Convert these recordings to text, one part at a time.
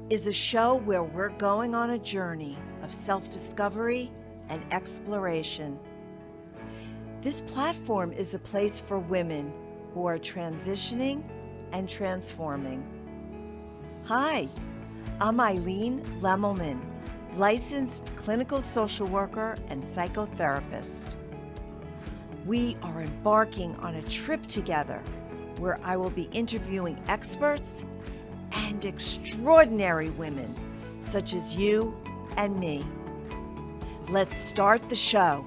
is a show where we're going on a journey of self-discovery and exploration. This platform is a place for women who are transitioning and transforming. Hi, I'm Eileen Lemelman, licensed clinical social worker and psychotherapist. We are embarking on a trip together where I will be interviewing experts and extraordinary women such as you and me. Let's start the show.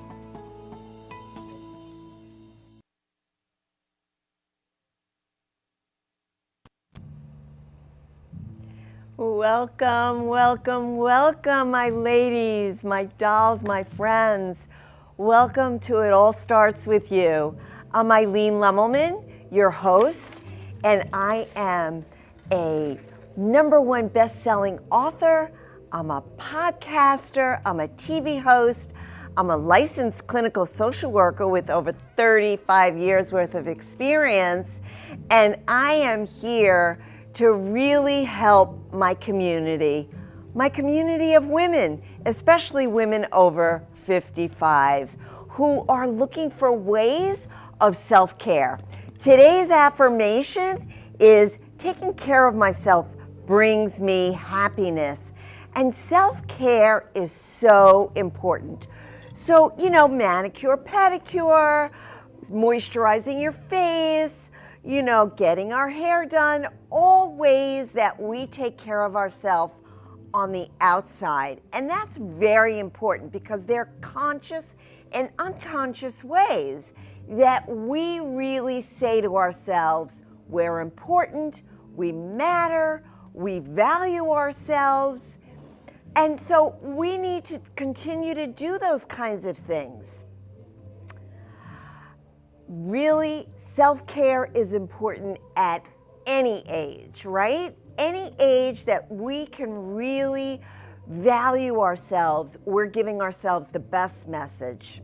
Welcome, welcome, welcome, my ladies, my dolls, my friends. Welcome to It All Starts With You. I'm Eileen Lemelman, your host, and I am a #1 best-selling author. I'm a podcaster. I'm a TV host. I'm a licensed clinical social worker with over 35 years worth of experience. And I am here to really help my community of women, especially women over 55, who are looking for ways of self-care. Today's affirmation is taking care of myself brings me happiness. And self-care is so important. So, manicure, pedicure, moisturizing your face, getting our hair done, all ways that we take care of ourselves on the outside. And that's very important because they're conscious and unconscious ways that we really say to ourselves, we're important, we matter, we value ourselves. And so we need to continue to do those kinds of things. Really, self-care is important at any age, right? Any age that we can really value ourselves, we're giving ourselves the best message.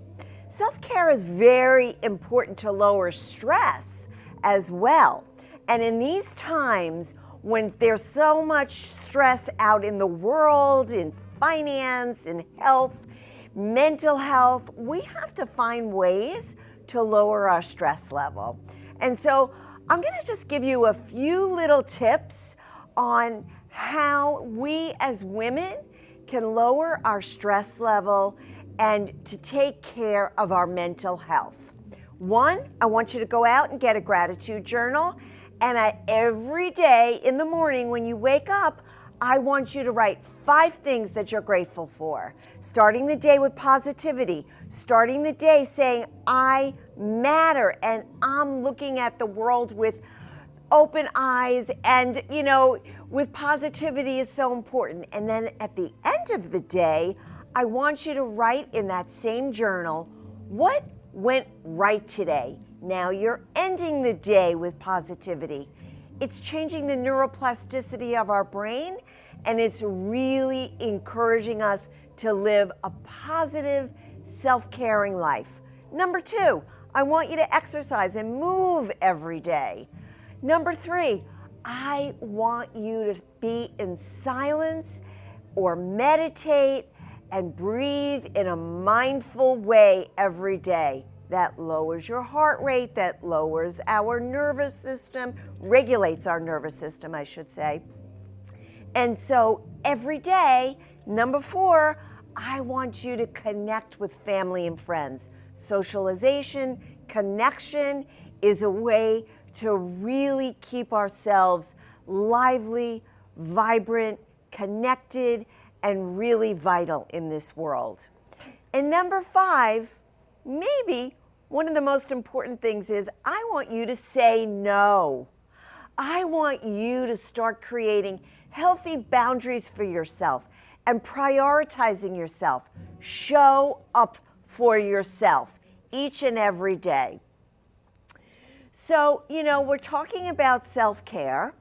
Self-care is very important to lower stress as well. And in these times when there's so much stress out in the world, in finance, in health, mental health, we have to find ways to lower our stress level. And so I'm going to just give you a few little tips on how we as women can lower our stress level and to take care of our mental health. One, I want you to go out and get a gratitude journal. And every day in the morning when you wake up, I want you to write 5 things that you're grateful for. Starting the day with positivity. Starting the day saying, I matter and I'm looking at the world with open eyes. And, with positivity is so important. And then at the end of the day, I want you to write in that same journal, what went right today? Now you're ending the day with positivity. It's changing the neuroplasticity of our brain, and it's really encouraging us to live a positive, self-caring life. Number 2, I want you to exercise and move every day. Number 3, I want you to be in silence or meditate and breathe in a mindful way every day. That lowers your heart rate, that lowers our nervous system, regulates our nervous system, I should say. And so every day, number 4, I want you to connect with family and friends. Socialization, connection is a way to really keep ourselves lively, vibrant, connected, and really vital in this world. And number 5, maybe one of the most important things is I want you to say no. I want you to start creating healthy boundaries for yourself and prioritizing yourself. Show up for yourself each and every day. So, we're talking about self-care,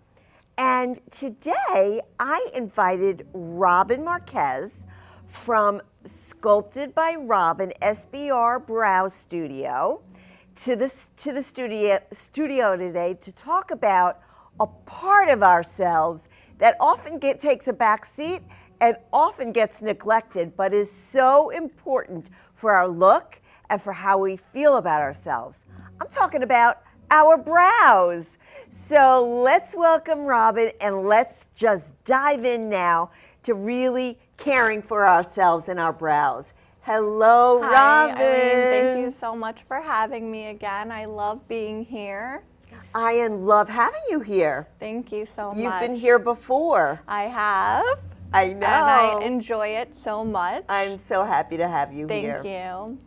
and today I invited Robin Marquez from Sculpted by Robin SBR Brow Studio to the studio today to talk about a part of ourselves that often takes a back seat and often gets neglected, but is so important for our look and for how we feel about ourselves. I'm talking about our brows. So let's welcome Robin and let's just dive in now to really caring for ourselves and our brows. Hello, Hi, Robin. Eileen. Thank you so much for having me again. I love being here. I love having you here. Than't you so much. You've been here before. I have. I know. And I enjoy it so much. I'm so happy to have you here. Thank you.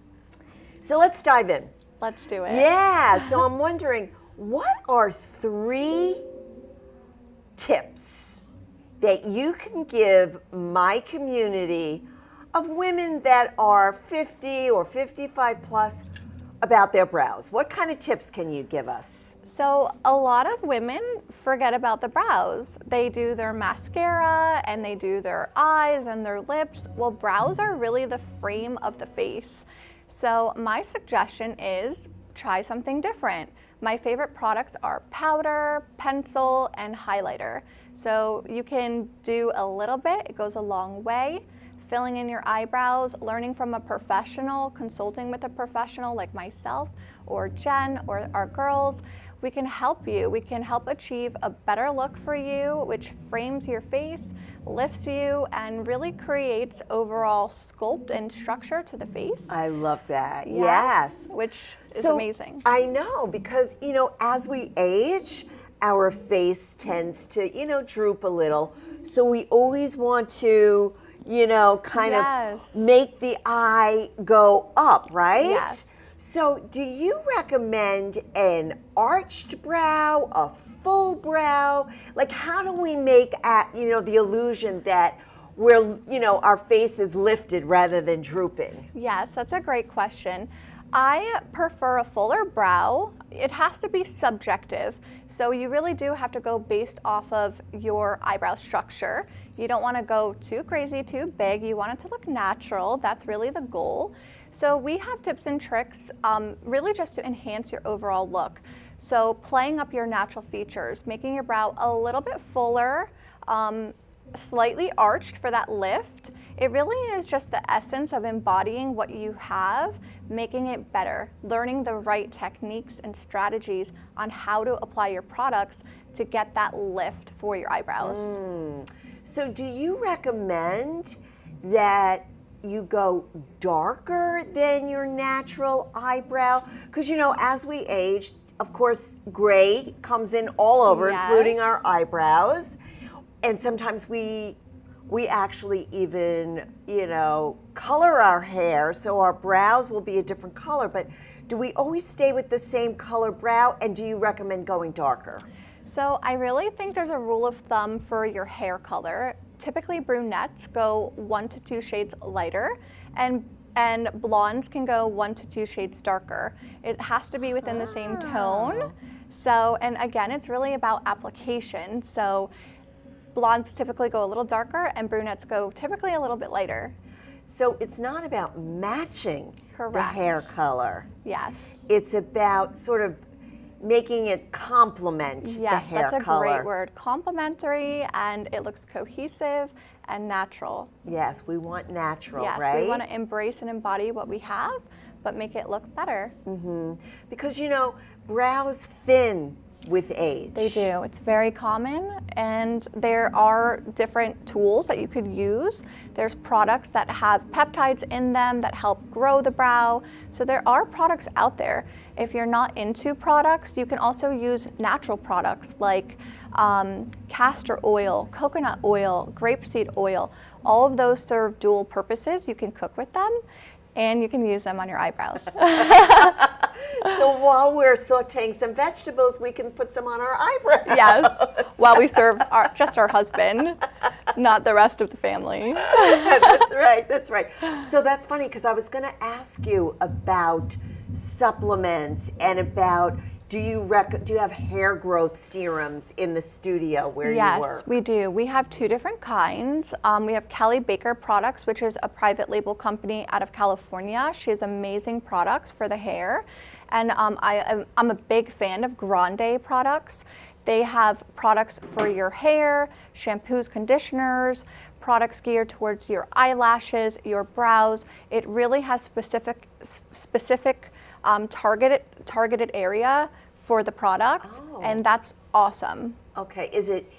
So let's dive in. Let's do it. Yeah, so I'm wondering, what are 3 tips that you can give my community of women that are 50 or 55 plus about their brows? What kind of tips can you give us? So a lot of women forget about the brows. They do their mascara and they do their eyes and their lips. Well, brows are really the frame of the face. So my suggestion is try something different. My favorite products are powder, pencil, and highlighter. So you can do a little bit, it goes a long way. Filling in your eyebrows, learning from a professional, consulting with a professional like myself or Jen or our girls, we can help you. We can help achieve a better look for you, which frames your face, lifts you, and really creates overall sculpt and structure to the face. I love that. Yes. Which is amazing. I know, because, as we age, our face tends to, droop a little. So we always want to, kind of make the eye go up, right? Yes. So do you recommend an arched brow, a full brow? Like, how do we make the illusion that our face is lifted rather than drooping? Yes, that's a great question. I prefer a fuller brow. It has to be subjective. So you really do have to go based off of your eyebrow structure. You don't want to go too crazy, too big. You want it to look natural. That's really the goal. So we have tips and tricks really just to enhance your overall look. So playing up your natural features, making your brow a little bit fuller, slightly arched for that lift. It really is just the essence of embodying what you have, making it better, learning the right techniques and strategies on how to apply your products to get that lift for your eyebrows. So do you recommend that you go darker than your natural eyebrow? Because, as we age, of course, gray comes in all over, including our eyebrows. And sometimes we actually even, color our hair, so our brows will be a different color. But do we always stay with the same color brow, and do you recommend going darker? So I really think there's a rule of thumb for your hair color. Typically brunettes go 1 to 2 shades lighter, and blondes can go 1 to 2 shades darker. It has to be within the same tone. So, and again, it's really about application. So blondes typically go a little darker and brunettes go typically a little bit lighter. So it's not about matching Correct. the hair color. Yes. It's about sort of making it complement the hair color. Yes, that's a great word. Complementary, and it looks cohesive and natural. Yes, we want natural, yes, right? We want to embrace and embody what we have, but make it look better. Because, brows thin with age. They do. It's very common, and there are different tools that you could use. There's products that have peptides in them that help grow the brow. So there are products out there. If you're not into products, you can also use natural products like castor oil, coconut oil, grapeseed oil. All of those serve dual purposes. You can cook with them, and you can use them on your eyebrows. So while we're sauteing some vegetables, we can put some on our eyebrows. Yes, while we serve just our husband, not the rest of the family. That's right, that's right. So that's funny, because I was going to ask you about supplements and about, do you have hair growth serums in the studio where you work? Yes, we do. We have 2 different kinds. We have Kelly Baker Products, which is a private label company out of California. She has amazing products for the hair. And I'm a big fan of Grande Products. They have products for your hair, shampoos, conditioners, products geared towards your eyelashes, your brows. It really has specific targeted area for the product, and that's awesome. Okay, is it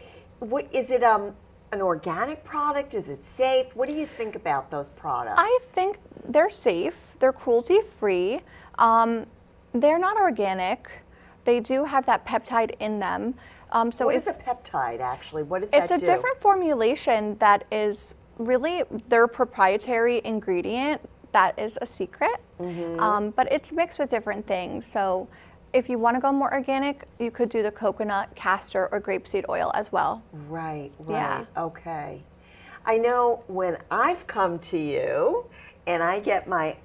an organic product? Is it safe? What do you think about those products? I think they're safe. They're cruelty-free. They're not organic. They do have that peptide in them. So what is a peptide, actually? What does that do? It's a different formulation that is really their proprietary ingredient. That is a secret, but it's mixed with different things. So if you want to go more organic, you could do the coconut, castor, or grapeseed oil as well. Right, Yeah. okay. I know when I've come to you and I get my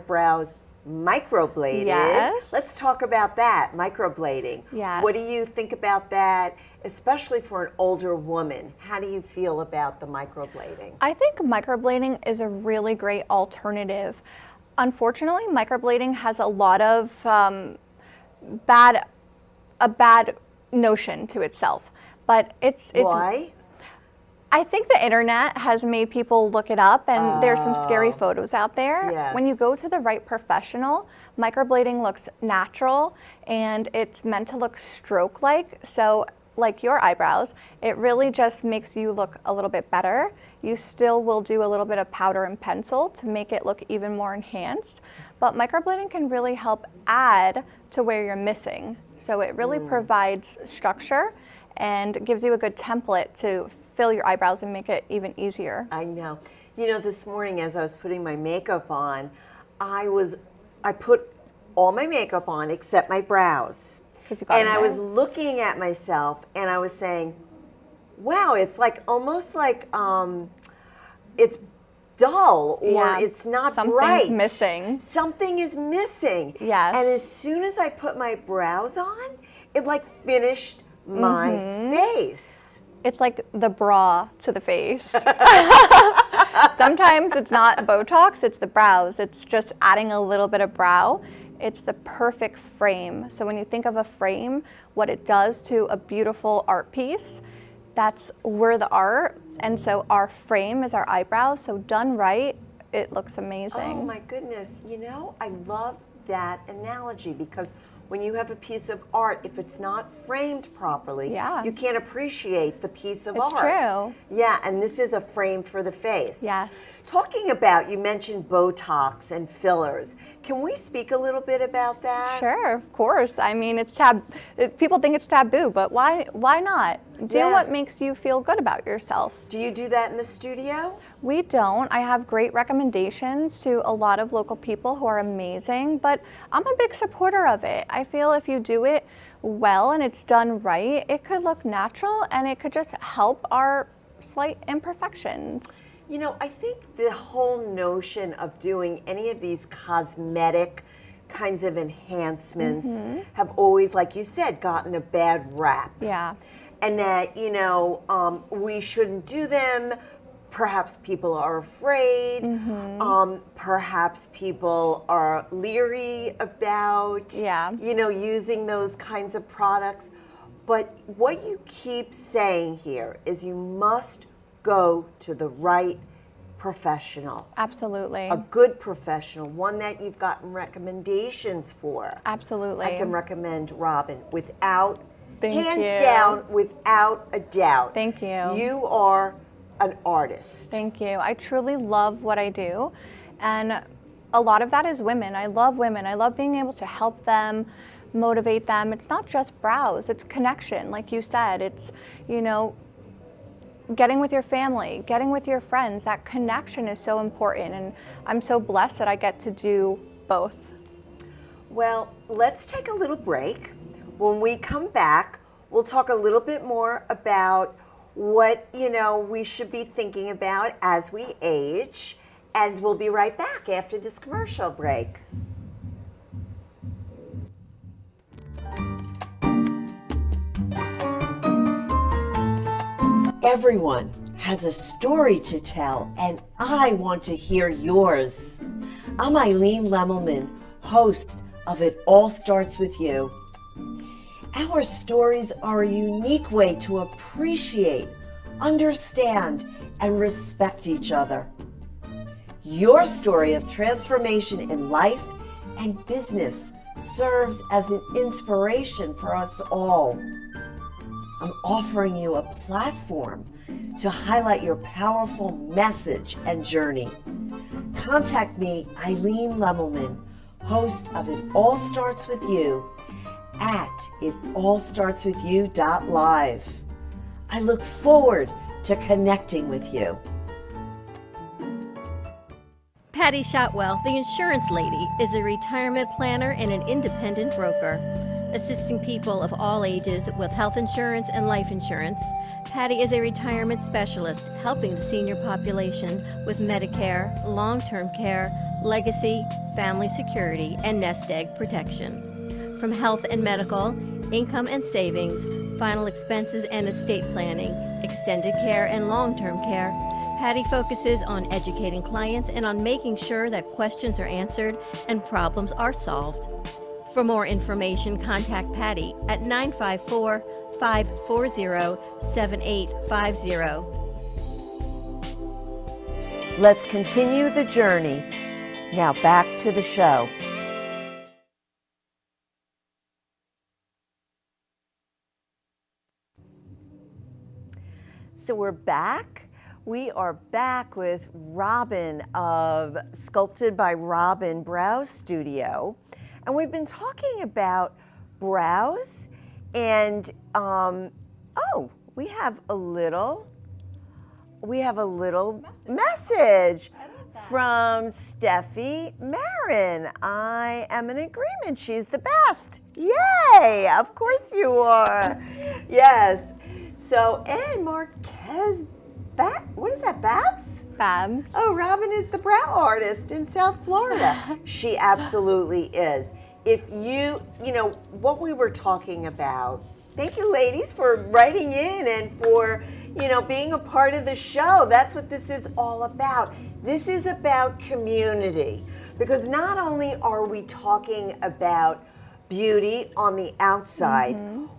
brows microbladed. Yes. Let's talk about that, microblading. Yes. What do you think about that, especially for an older woman? How do you feel about the microblading? I think microblading is a really great alternative. Unfortunately, microblading has a lot of bad notion to itself, but it's Why? I think the internet has made people look it up, and there's some scary photos out there. Yes. When you go to the right professional, microblading looks natural and it's meant to look stroke-like. So like your eyebrows, it really just makes you look a little bit better. You still will do a little bit of powder and pencil to make it look even more enhanced, but microblading can really help add to where you're missing. So it really provides structure and gives you a good template to fill your eyebrows and make it even easier. I know. You know, this morning as I was putting my makeup on, I put all my makeup on except my brows. And I was looking at myself and I was saying, wow, it's like almost like it's dull or it's not bright. Something's missing. Something is missing. Yes. And as soon as I put my brows on, it like finished my face. It's like the bra to the face. Sometimes it's not Botox, it's the brows. It's just adding a little bit of brow. It's the perfect frame. So when you think of a frame, what it does to a beautiful art piece, we're the art. And so our frame is our eyebrows. So done right, it looks amazing. Oh my goodness. You know, I love that analogy because when you have a piece of art, if it's not framed properly, you can't appreciate the piece of art. It's true. Yeah, and this is a frame for the face. Yes. Talking about, you mentioned Botox and fillers. Can we speak a little bit about that? Sure, of course. I mean, people think it's taboo, but why not? Do what makes you feel good about yourself. Do you do that in the studio? We don't. I have great recommendations to a lot of local people who are amazing, but I'm a big supporter of it. I feel if you do it well and it's done right, it could look natural and it could just help our slight imperfections. You know, I think the whole notion of doing any of these cosmetic kinds of enhancements have always, like you said, gotten a bad rap. Yeah. And that, you know, we shouldn't do them. Perhaps people are afraid. Perhaps people are leery about, you know, using those kinds of products. But what you keep saying here is you must go to the right professional. Absolutely. A good professional, one that you've gotten recommendations for. Absolutely. I can recommend Robin without, Thank you. down, without a doubt. Thank you. You are an artist. Thank you. I truly love what I do. And a lot of that is women. I love women. I love being able to help them, motivate them. It's not just brows, it's connection. Like you said, it's, you know, getting with your family, getting with your friends. That connection is so important. And I'm so blessed that I get to do both. Well, let's take a little break. When we come back, we'll talk a little bit more about what, you know, we should be thinking about as we age. And we'll be right back after this commercial break. Everyone has a story to tell, and I want to hear yours. I'm Eileen Lemelman, host of It All Starts With You. Our stories are a unique way to appreciate, understand, and respect each other. Your story of transformation in life and business serves as an inspiration for us all. I'm offering you a platform to highlight your powerful message and journey. Contact me, Eileen Lemelman, host of It All Starts With You, at itallstartswithyou.live. I look forward to connecting with you. Patty Shotwell, the insurance lady, is a retirement planner and an independent broker. Assisting people of all ages with health insurance and life insurance, Patty is a retirement specialist helping the senior population with Medicare, long-term care, legacy, family security, and nest egg protection. From health and medical, income and savings, final expenses and estate planning, extended care and long-term care, Patty focuses on educating clients and on making sure that questions are answered and problems are solved. For more information, contact Patty at 954-540-7850. Let's continue the journey. Now back to the show. So we're back. We are back with Robin of Sculpted by Robin Brow Studio. And we've been talking about brows and, we have a little message from Steffi Marin. I am in agreement. She's the best. Yay! Of course you are. Yes. So, and Marquez, what is that, Babs? Babs. Oh, Robin is the brow artist in South Florida. She absolutely is. If you know, what we were talking about, thank you ladies for writing in and for, being a part of the show. That's what this is all about. This is about community, because not only are we talking about beauty on the outside,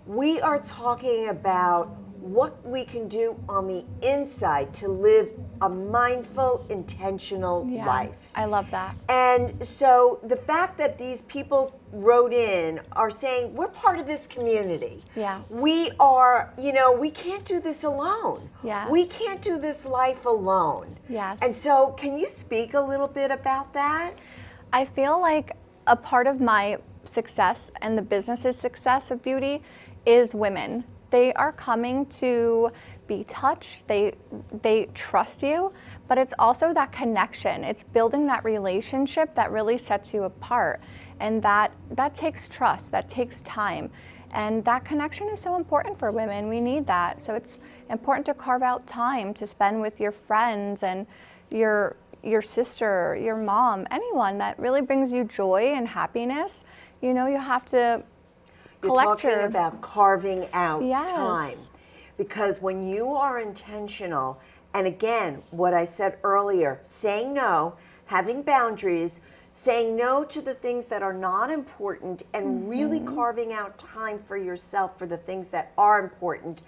we are talking about what we can do on the inside to live a mindful, intentional life. I love that. And so the fact that these people wrote in are saying, we're part of this community. Yeah. We are, we can't do this alone. Yeah. We can't do this life alone. Yes. And so can you speak a little bit about that? I feel like a part of my success and the business's success of beauty is women. They are coming to be touched, they trust you, but it's also that connection. It's building that relationship that really sets you apart. And that takes trust, that takes time. And that connection is so important for women. We need that. So it's important to carve out time to spend with your friends and your sister, your mom, anyone that really brings you joy and happiness. You have to You're talking about carving out time. Because when you are intentional, and again, what I said earlier, saying no, having boundaries, saying no to the things that are not important, and really carving out time for yourself for the things that are important,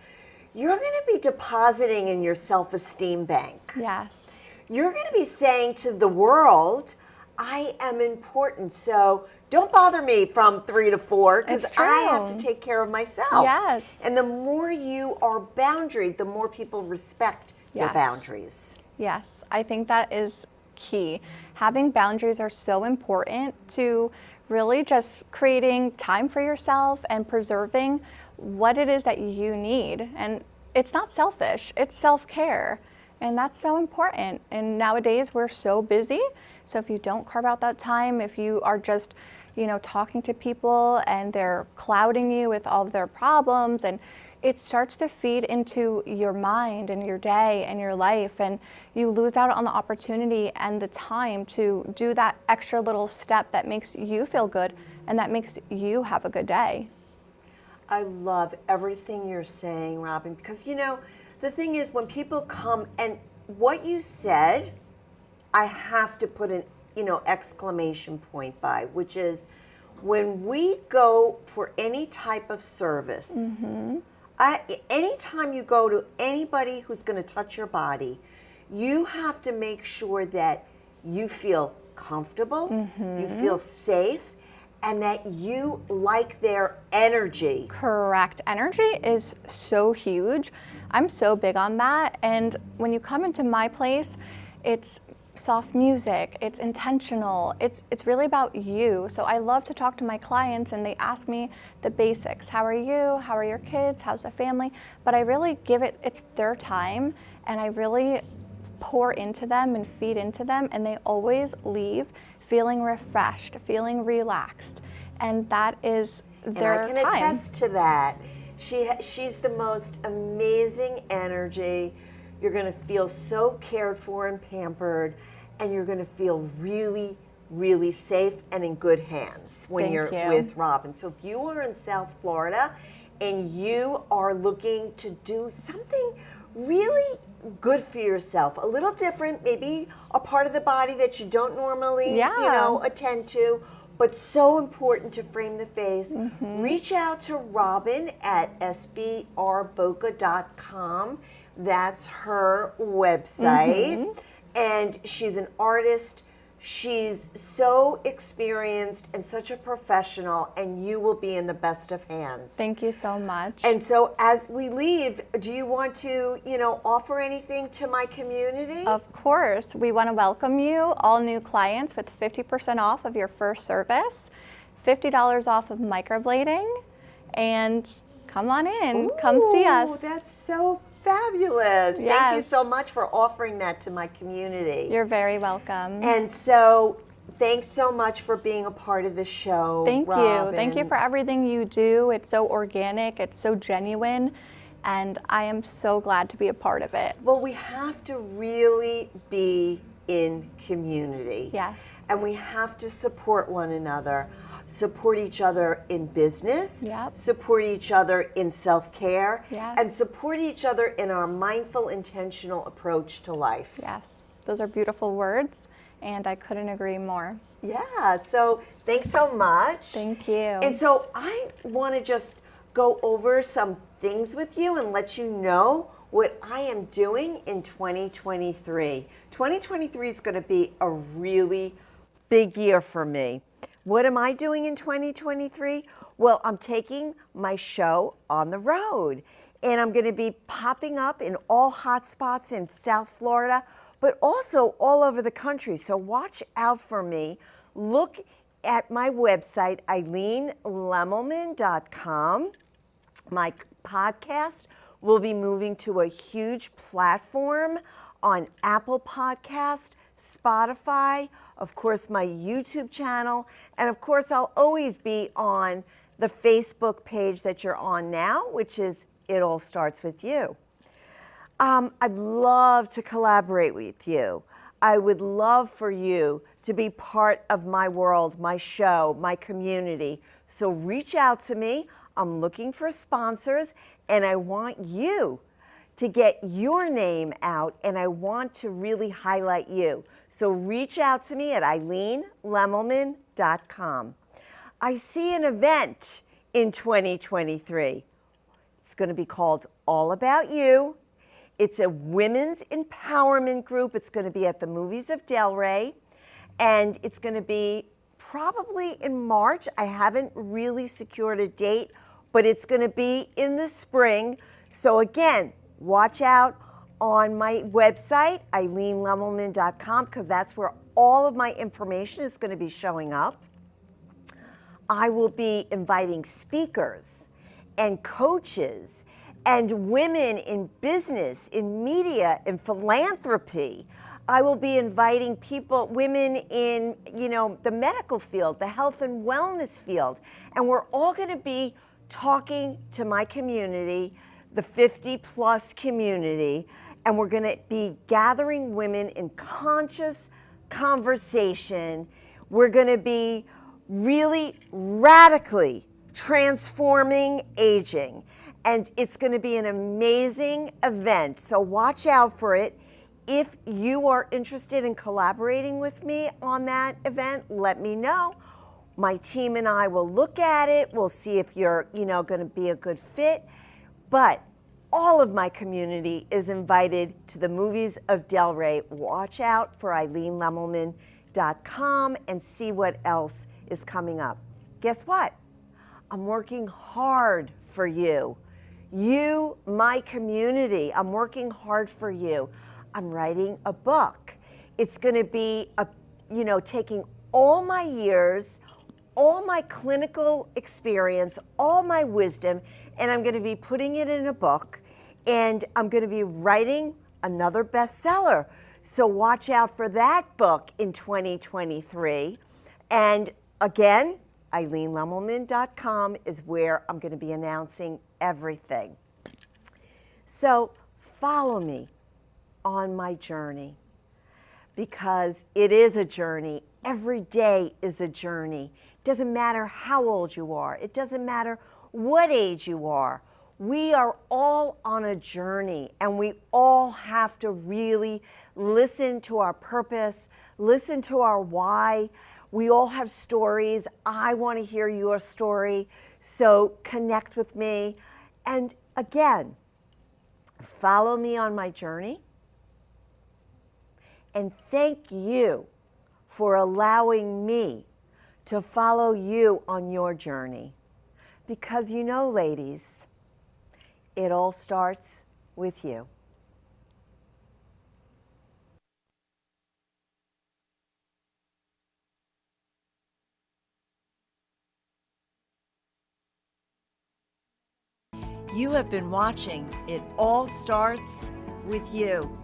you're going to be depositing in your self-esteem bank. Yes. You're going to be saying to the world, I am important, so don't bother me from 3 to 4 because I have to take care of myself. Yes. And the more you are boundaried, the more people respect your boundaries. Yes, I think that is key. Having boundaries are so important to really just creating time for yourself and preserving what it is that you need. And it's not selfish, it's self-care. And that's so important. And nowadays we're so busy. So if you don't carve out that time, if you are just, talking to people and they're clouding you with all of their problems, and it starts to feed into your mind and your day and your life, and you lose out on the opportunity and the time to do that extra little step that makes you feel good and that makes you have a good day. I love everything you're saying, Robin, because the thing is, when people come, and what you said, I have to put an exclamation point by, which is when we go for any type of service, anytime you go to anybody who's going to touch your body, you have to make sure that you feel comfortable, you feel safe, and that you like their energy. Correct. Energy is so huge. I'm so big on that. And when you come into my place, it's soft music, it's intentional, it's really about you. So I love to talk to my clients and they ask me the basics. How are you? How are your kids? How's the family? But I really it's their time, and I really pour into them and feed into them, and they always leave feeling refreshed, feeling relaxed. And that is their time. And I can attest to that. She's the most amazing energy. You're going to feel so cared for and pampered, and you're going to feel really, really safe and in good hands when you're with Robin. So if you are in South Florida and you are looking to do something really good for yourself, a little different, maybe a part of the body that you don't normally, attend to, but so important to frame the face, reach out to Robin at sbrboca.com. That's her website. And she's an artist. She's so experienced and such a professional, and you will be in the best of hands. Thank you so much. And so as we leave, do you want to, offer anything to my community? Of course. We want to welcome you, all new clients, with 50% off of your first service, $50 off of microblading, and come on in. Come see us. That's so fabulous. Yes. Thank you so much for offering that to my community. You're very welcome. And so thanks so much for being a part of the show, Thank Robin. you. Thank you for everything you do. It's so organic. It's so genuine. And I am so glad to be a part of it. Well, we have to really be in community. Yes. And we have to support one another. Support each other in business, support each other in self-care, and support each other in our mindful, intentional approach to life. Yes, those are beautiful words, and I couldn't agree more. Yeah, so thanks so much. Thank you. And so I want to just go over some things with you and let you know what I am doing in 2023. 2023 is going to be a really big year for me. What am I doing in 2023? Well, I'm taking my show on the road, and I'm going to be popping up in all hot spots in South Florida, but also all over the country. So watch out for me. Look at my website, eileenlemelman.com. My podcast will be moving to a huge platform on Apple Podcast, Spotify, of course, my YouTube channel, and of course, I'll always be on the Facebook page that you're on now, which is It All Starts With You. I'd love to collaborate with you. I would love for you to be part of my world, my show, my community. So reach out to me. I'm looking for sponsors, and I want you to get your name out, and I want to really highlight you. So reach out to me at eileenlemelman.com. I see an event in 2023. It's going to be called All About You. It's a women's empowerment group. It's going to be at the Movies of Delray, and it's going to be probably in March. I haven't really secured a date, but it's going to be in the spring. So again, watch out on my website, eileenlemelman.com, because that's where all of my information is going to be showing up. I will be inviting speakers and coaches and women in business, in media, in philanthropy. I will be inviting women in, the medical field, the health and wellness field. And we're all going to be talking to my community, the 50-plus community, and we're going to be gathering women in conscious conversation. We're going to be really radically transforming aging, and it's going to be an amazing event. So watch out for it. If you are interested in collaborating with me on that event, let me know. My team and I will look at it. We'll see if you're, going to be a good fit. But all of my community is invited to the Movies of Delray. Watch out for EileenLemelman.com and see what else is coming up. Guess what? I'm working hard for you. You, my community, I'm working hard for you. I'm writing a book. It's going to be, taking all my years, all my clinical experience, all my wisdom, and I'm going to be putting it in a book, and I'm going to be writing another bestseller. So watch out for that book in 2023. And again, EileenLemelman.com is where I'm going to be announcing everything. So follow me on my journey, because it is a journey. Every day is a journey. It doesn't matter how old you are. It doesn't matter what age you are. We are all on a journey, and we all have to really listen to our purpose, listen to our why. We all have stories. I want to hear your story, so connect with me. And again, follow me on my journey. And thank you for allowing me to follow you on your journey. Because ladies, it all starts with you. You have been watching It All Starts With You.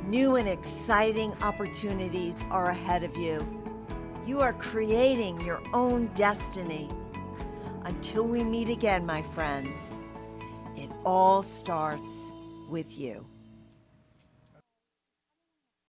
New and exciting opportunities are ahead of you. You are creating your own destiny. Until we meet again, my friends, it all starts with you.